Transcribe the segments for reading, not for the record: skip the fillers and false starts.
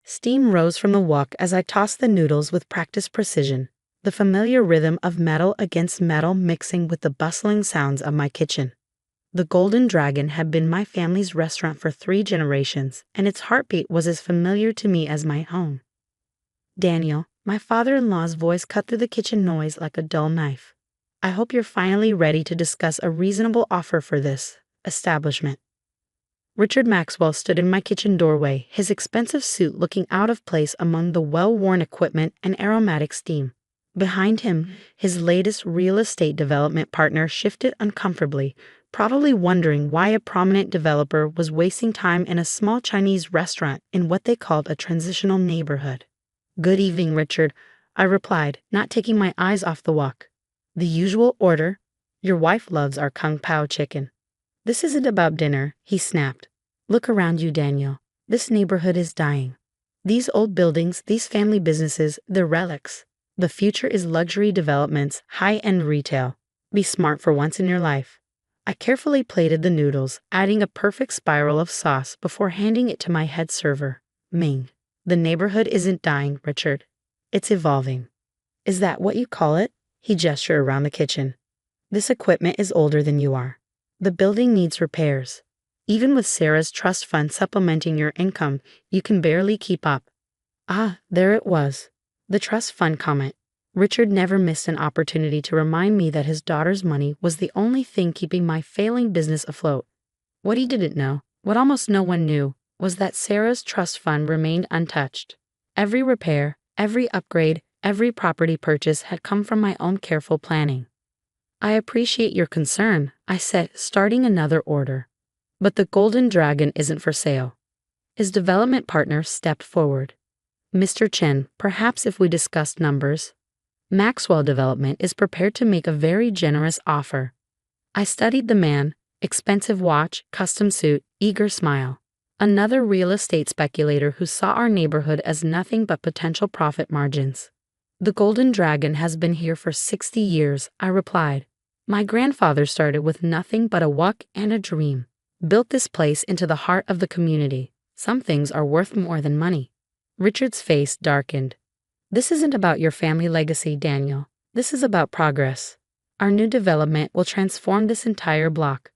Steam rose from the wok as I tossed the noodles with practiced precision, the familiar rhythm of metal against metal mixing with the bustling sounds of my kitchen. The Golden Dragon had been my family's restaurant for 3 generations, and its heartbeat was as familiar to me as my home. Daniel, my father-in-law's voice cut through the kitchen noise like a dull knife. I hope you're finally ready to discuss a reasonable offer for this establishment. Richard Maxwell stood in my kitchen doorway, his expensive suit looking out of place among the well-worn equipment and aromatic steam. Behind him, his latest real estate development partner shifted uncomfortably, probably wondering why a prominent developer was wasting time in a small Chinese restaurant in what they called a transitional neighborhood. "Good evening, Richard," I replied, not taking my eyes off the wok. "The usual order. Your wife loves our Kung Pao chicken." "This isn't about dinner," he snapped. "Look around you, Daniel. This neighborhood is dying. These old buildings, these family businesses, they're relics. The future is luxury developments, high-end retail. Be smart for once in your life." I carefully plated the noodles, adding a perfect spiral of sauce before handing it to my head server, Ming. "The neighborhood isn't dying, Richard. It's evolving." "Is that what you call it?" He gestured around the kitchen. "This equipment is older than you are. The building needs repairs. Even with Sarah's trust fund supplementing your income, you can barely keep up." Ah, there it was. The trust fund comment. Richard never missed an opportunity to remind me that his daughter's money was the only thing keeping my failing business afloat. What he didn't know, what almost no one knew, was that Sarah's trust fund remained untouched. Every repair, every upgrade, every property purchase had come from my own careful planning. "I appreciate your concern," I said, starting another order. "But the Golden Dragon isn't for sale." His development partner stepped forward. "Mr. Chen, perhaps if we discussed numbers." Maxwell Development is prepared to make a very generous offer. I studied the man, expensive watch, custom suit, eager smile. Another real estate speculator who saw our neighborhood as nothing but potential profit margins. "The Golden Dragon has been here for 60 years, I replied. "My grandfather started with nothing but a wok and a dream. Built this place into the heart of the community. Some things are worth more than money." Richard's face darkened. "This isn't about your family legacy, Daniel. This is about progress. Our new development will transform this entire block.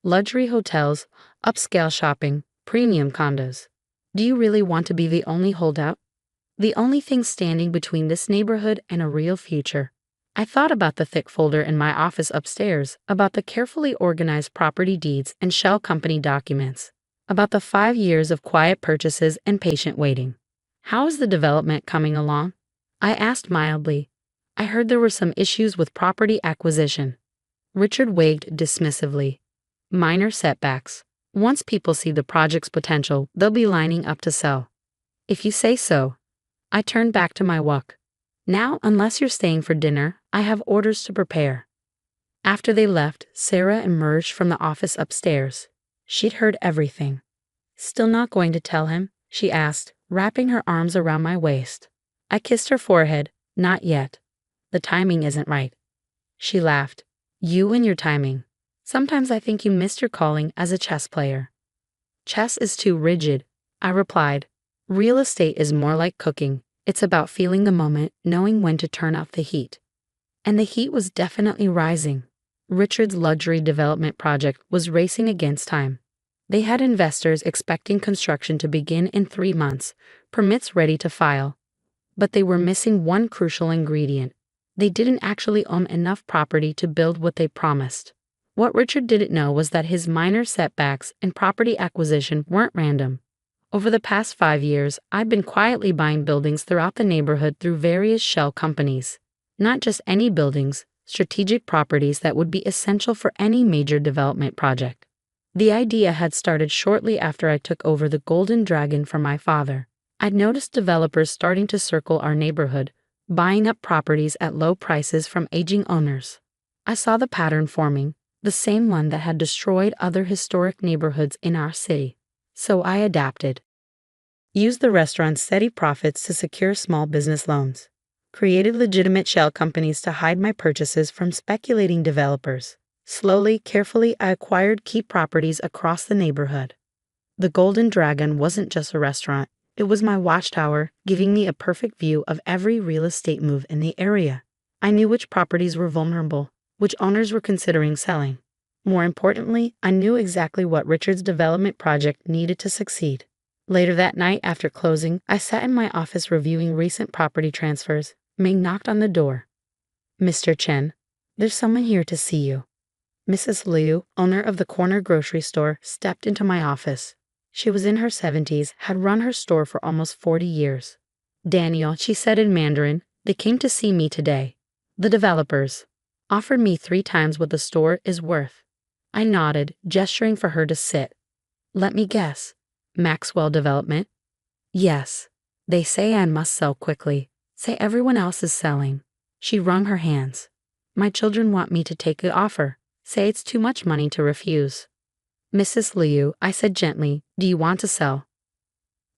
Luxury hotels, upscale shopping, premium condos. Do you really want to be the only holdout? The only thing standing between this neighborhood and a real future?" I thought about the thick folder in my office upstairs, about the carefully organized property deeds and shell company documents, about the 5 years of quiet purchases and patient waiting. "How is the development coming along?" I asked mildly. I heard there were some issues with property acquisition. Richard waved dismissively. "Minor setbacks. Once people see the project's potential, they'll be lining up to sell." "If you say so." I turned back to my wok. "Now, unless you're staying for dinner, I have orders to prepare." After they left, Sarah emerged from the office upstairs. She'd heard everything. "Still not going to tell him?" she asked, wrapping her arms around my waist. I kissed her forehead. "Not yet. The timing isn't right." She laughed. "You and your timing. Sometimes I think you missed your calling as a chess player." "Chess is too rigid," I replied. "Real estate is more like cooking. It's about feeling the moment, knowing when to turn up the heat." And the heat was definitely rising. Richard's luxury development project was racing against time. They had investors expecting construction to begin in 3 months, permits ready to file. But they were missing one crucial ingredient. They didn't actually own enough property to build what they promised. What Richard didn't know was that his minor setbacks in property acquisition weren't random. Over the past 5 years, I'd been quietly buying buildings throughout the neighborhood through various shell companies. Not just any buildings, strategic properties that would be essential for any major development project. The idea had started shortly after I took over the Golden Dragon from my father. I'd noticed developers starting to circle our neighborhood, buying up properties at low prices from aging owners. I saw the pattern forming, the same one that had destroyed other historic neighborhoods in our city. So I adapted. Used the restaurant's steady profits to secure small business loans. Created legitimate shell companies to hide my purchases from speculating developers. Slowly, carefully, I acquired key properties across the neighborhood. The Golden Dragon wasn't just a restaurant. It was my watchtower, giving me a perfect view of every real estate move in the area. I knew which properties were vulnerable, which owners were considering selling. More importantly, I knew exactly what Richard's development project needed to succeed. Later that night after closing, I sat in my office reviewing recent property transfers. Ming knocked on the door. "Mr. Chen, there's someone here to see you." Mrs. Liu, owner of the corner grocery store, stepped into my office. She was in her 70s, had run her store for almost 40 years. "Daniel," she said in Mandarin, "they came to see me today. The developers offered me 3 times what the store is worth." I nodded, gesturing for her to sit. "Let me guess. Maxwell Development?" "Yes. They say I must sell quickly. Say everyone else is selling." She wrung her hands. "My children want me to take the offer. Say it's too much money to refuse." "Mrs. Liu," I said gently, "do you want to sell?"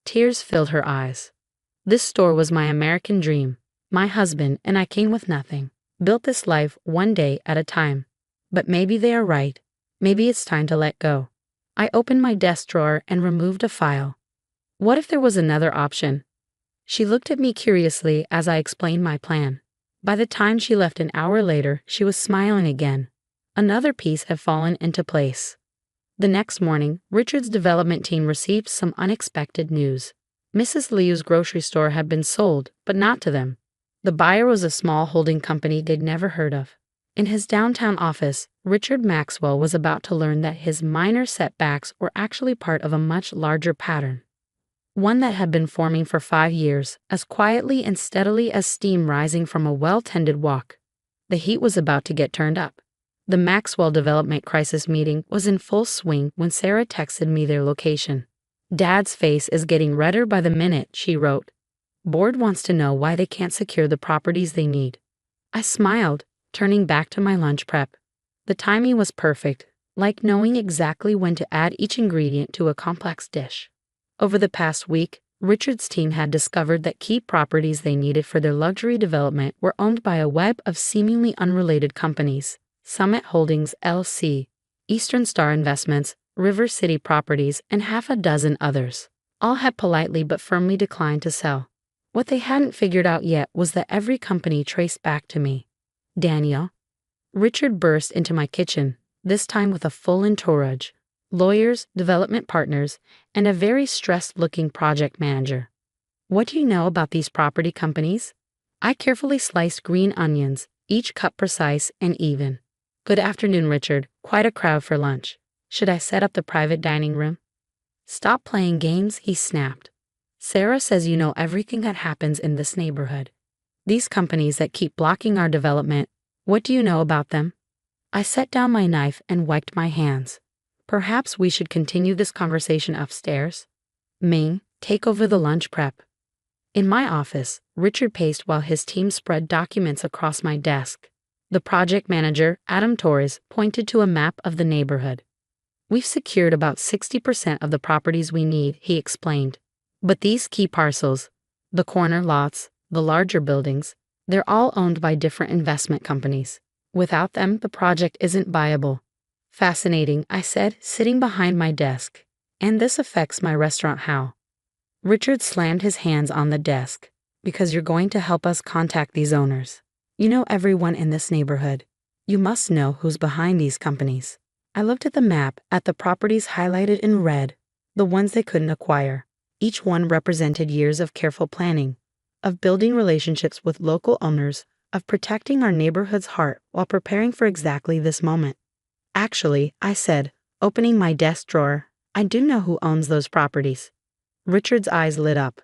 Tears filled her eyes. This store was my American dream. My husband and I came with nothing, built this life one day at a time. But maybe they are right. Maybe it's time to let go. I opened my desk drawer and removed a file. What if there was another option? She looked at me curiously as I explained my plan. By the time she left an hour later, she was smiling again. Another piece had fallen into place. The next morning, Richard's development team received some unexpected news. Mrs. Liu's grocery store had been sold, but not to them. The buyer was a small holding company they'd never heard of. In his downtown office, Richard Maxwell was about to learn that his minor setbacks were actually part of a much larger pattern. One that had been forming for 5 years, as quietly and steadily as steam rising from a well-tended wok. The heat was about to get turned up. The Maxwell Development Crisis meeting was in full swing when Sarah texted me their location. "Dad's face is getting redder by the minute," she wrote. "Board wants to know why they can't secure the properties they need." I smiled, turning back to my lunch prep. The timing was perfect, like knowing exactly when to add each ingredient to a complex dish. Over the past week, Richard's team had discovered that key properties they needed for their luxury development were owned by a web of seemingly unrelated companies: Summit Holdings LC, Eastern Star Investments, River City Properties, and half a dozen others. All had politely but firmly declined to sell. What they hadn't figured out yet was that every company traced back to me. "Daniel." Richard burst into my kitchen, this time with a full entourage: lawyers, development partners, and a very stressed-looking project manager. "What do you know about these property companies?" I carefully sliced green onions, each cut precise and even. "Good afternoon, Richard. Quite a crowd for lunch. Should I set up the private dining room?" "Stop playing games," he snapped. "Sarah says you know everything that happens in this neighborhood. These companies that keep blocking our development, what do you know about them?" I set down my knife and wiped my hands. Perhaps we should continue this conversation upstairs. "Ming, take over the lunch prep." In my office, Richard paced while his team spread documents across my desk. The project manager, Adam Torres, pointed to a map of the neighborhood. "We've secured about 60% of the properties we need," he explained. "But these key parcels, the corner lots, the larger buildings, they're all owned by different investment companies. Without them, the project isn't viable." "Fascinating," I said, sitting behind my desk. "And this affects my restaurant how?" Richard slammed his hands on the desk. "Because you're going to help us contact these owners. You know everyone in this neighborhood. You must know who's behind these companies." I looked at the map, at the properties highlighted in red, the ones they couldn't acquire. Each one represented years of careful planning, of building relationships with local owners, of protecting our neighborhood's heart while preparing for exactly this moment. "Actually," I said, opening my desk drawer, "I do know who owns those properties." Richard's eyes lit up.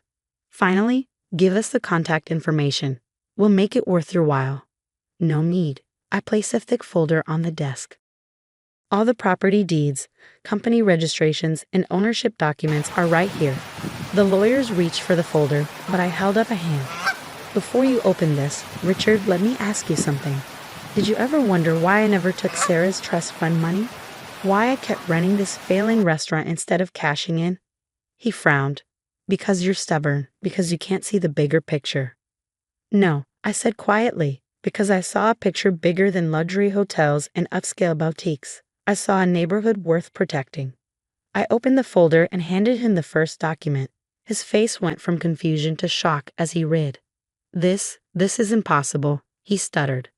"Finally, give us the contact information. We'll make it worth your while." "No need." I placed a thick folder on the desk. All the property deeds, company registrations, and ownership documents are right here. The lawyers reached for the folder, but I held up a hand. "Before you open this, Richard, let me ask you something. Did you ever wonder why I never took Sarah's trust fund money? Why I kept running this failing restaurant instead of cashing in?" He frowned. "Because you're stubborn, because you can't see the bigger picture." "No," I said quietly, "because I saw a picture bigger than luxury hotels and upscale boutiques. I saw a neighborhood worth protecting." I opened the folder and handed him the first document. His face went from confusion to shock as he read. This is impossible, he stuttered.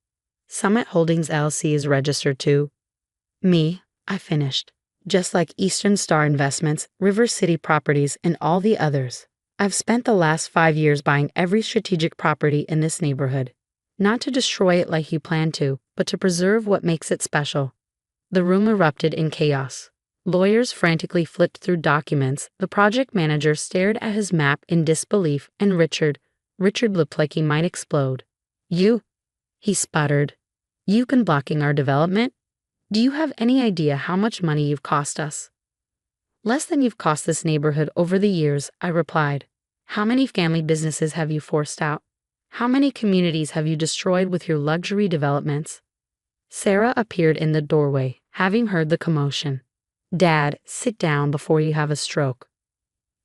Summit Holdings LLC is registered to me, I finished. Just like Eastern Star Investments, River City Properties, and all the others. I've spent the last 5 years buying every strategic property in this neighborhood. Not to destroy it like you plan to, but to preserve what makes it special. The room erupted in chaos. Lawyers frantically flipped through documents, the project manager stared at his map in disbelief, and Richard looked like he might explode. You? He sputtered. You've been blocking our development? Do you have any idea how much money you've cost us? Less than you've cost this neighborhood over the years, I replied. How many family businesses have you forced out? How many communities have you destroyed with your luxury developments? Sarah appeared in the doorway, having heard the commotion. Dad, sit down before you have a stroke.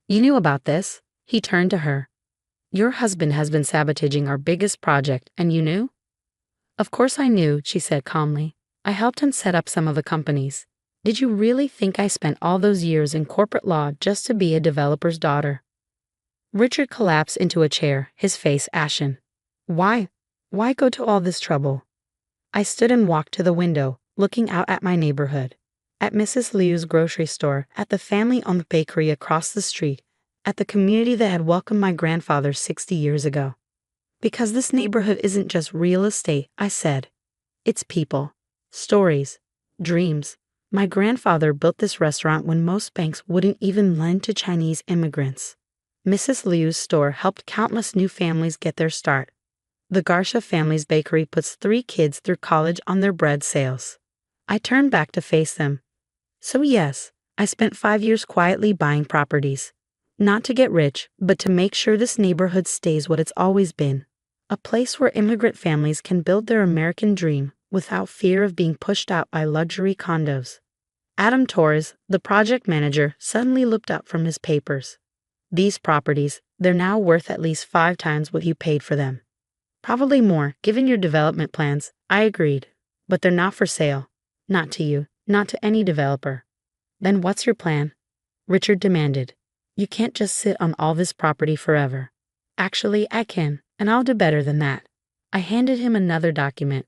You knew about this? He turned to her. Your husband has been sabotaging our biggest project, and you knew? Of course I knew, she said calmly. I helped him set up some of the companies. Did you really think I spent all those years in corporate law just to be a developer's daughter? Richard collapsed into a chair, his face ashen. Why go to all this trouble? I stood and walked to the window, looking out at my neighborhood. At Mrs. Liu's grocery store, at the family-owned bakery across the street, at the community that had welcomed my grandfather 60 years ago. Because this neighborhood isn't just real estate, I said. It's people, stories, dreams. My grandfather built this restaurant when most banks wouldn't even lend to Chinese immigrants. Mrs. Liu's store helped countless new families get their start. The Garcia family's bakery puts 3 kids through college on their bread sales. I turned back to face them. So yes, I spent 5 years quietly buying properties. Not to get rich, but to make sure this neighborhood stays what it's always been. A place where immigrant families can build their American dream without fear of being pushed out by luxury condos. Adam Torres, the project manager, suddenly looked up from his papers. These properties, they're now worth at least 5 times what you paid for them. Probably more, given your development plans, I agreed. But they're not for sale. Not to you, not to any developer. Then what's your plan? Richard demanded. You can't just sit on all this property forever. Actually, I can, and I'll do better than that. I handed him another document.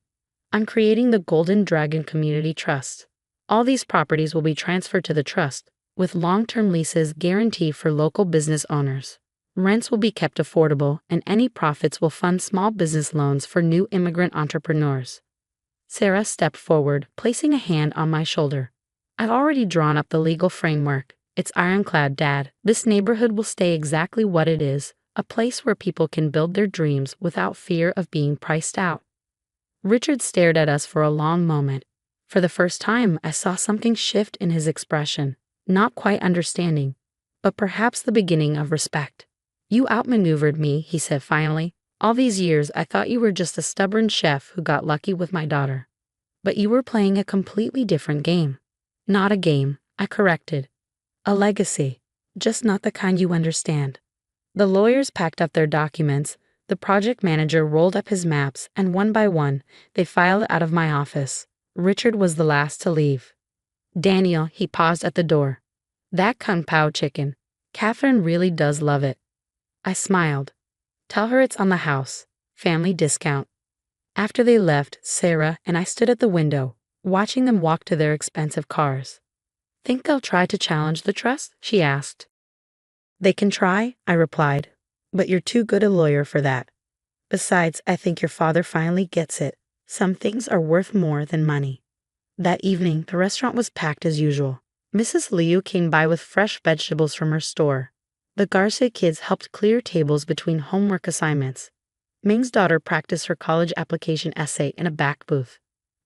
I'm creating the Golden Dragon Community Trust. All these properties will be transferred to the trust, with long-term leases guaranteed for local business owners. Rents will be kept affordable, and any profits will fund small business loans for new immigrant entrepreneurs. Sarah stepped forward, placing a hand on my shoulder. I've already drawn up the legal framework. It's ironclad, Dad. This neighborhood will stay exactly what it is, a place where people can build their dreams without fear of being priced out. Richard stared at us for a long moment. For the first time, I saw something shift in his expression, not quite understanding, but perhaps the beginning of respect. You outmaneuvered me, he said finally. All these years, I thought you were just a stubborn chef who got lucky with my daughter. But you were playing a completely different game. Not a game, I corrected. A legacy, just not the kind you understand. The lawyers packed up their documents, the project manager rolled up his maps, and one by one, they filed out of my office. Richard was the last to leave. Daniel, he paused at the door. That kung pao chicken. Catherine really does love it. I smiled. Tell her it's on the house. Family discount. After they left, Sarah and I stood at the window, watching them walk to their expensive cars. Think they'll try to challenge the trust? She asked. They can try, I replied, but you're too good a lawyer for that. Besides, I think your father finally gets it. Some things are worth more than money. That evening, the restaurant was packed as usual. Mrs. Liu came by with fresh vegetables from her store. The Garcia kids helped clear tables between homework assignments. Ming's daughter practiced her college application essay in a back booth.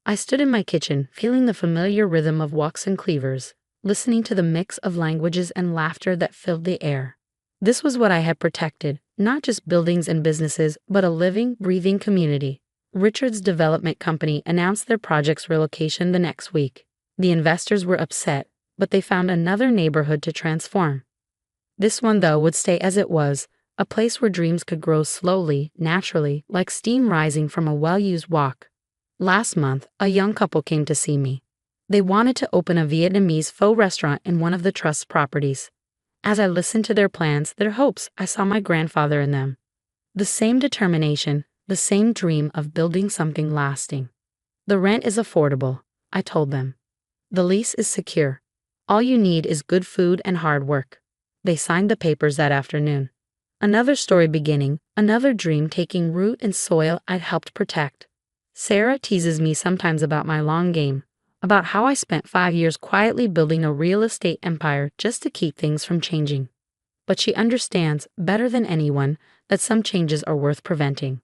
I stood in my kitchen, feeling the familiar rhythm of woks and cleavers, listening to the mix of languages and laughter that filled the air. This was what I had protected, not just buildings and businesses, but a living, breathing community. Richard's development company announced their project's relocation the next week. The investors were upset, but they found another neighborhood to transform. This one, though, would stay as it was, a place where dreams could grow slowly, naturally, like steam rising from a well-used wok. Last month, a young couple came to see me. They wanted to open a Vietnamese pho restaurant in one of the trust's properties. As I listened to their plans, their hopes, I saw my grandfather in them. The same determination, the same dream of building something lasting. The rent is affordable, I told them. The lease is secure. All you need is good food and hard work. They signed the papers that afternoon. Another story beginning, another dream taking root in soil I'd helped protect. Sarah teases me sometimes about my long game, about how I spent 5 years quietly building a real estate empire just to keep things from changing. But she understands, better than anyone, that some changes are worth preventing.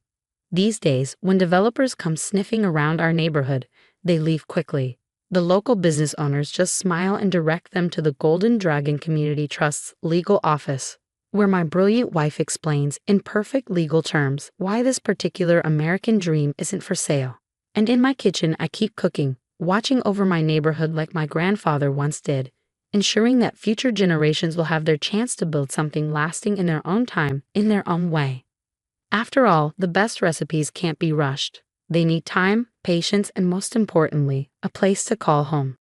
These days, when developers come sniffing around our neighborhood, they leave quickly. The local business owners just smile and direct them to the Golden Dragon Community Trust's legal office, where my brilliant wife explains, in perfect legal terms, why this particular American dream isn't for sale. And in my kitchen, I keep cooking, watching over my neighborhood like my grandfather once did, ensuring that future generations will have their chance to build something lasting in their own time, in their own way. After all, the best recipes can't be rushed. They need time, patience, and most importantly, a place to call home.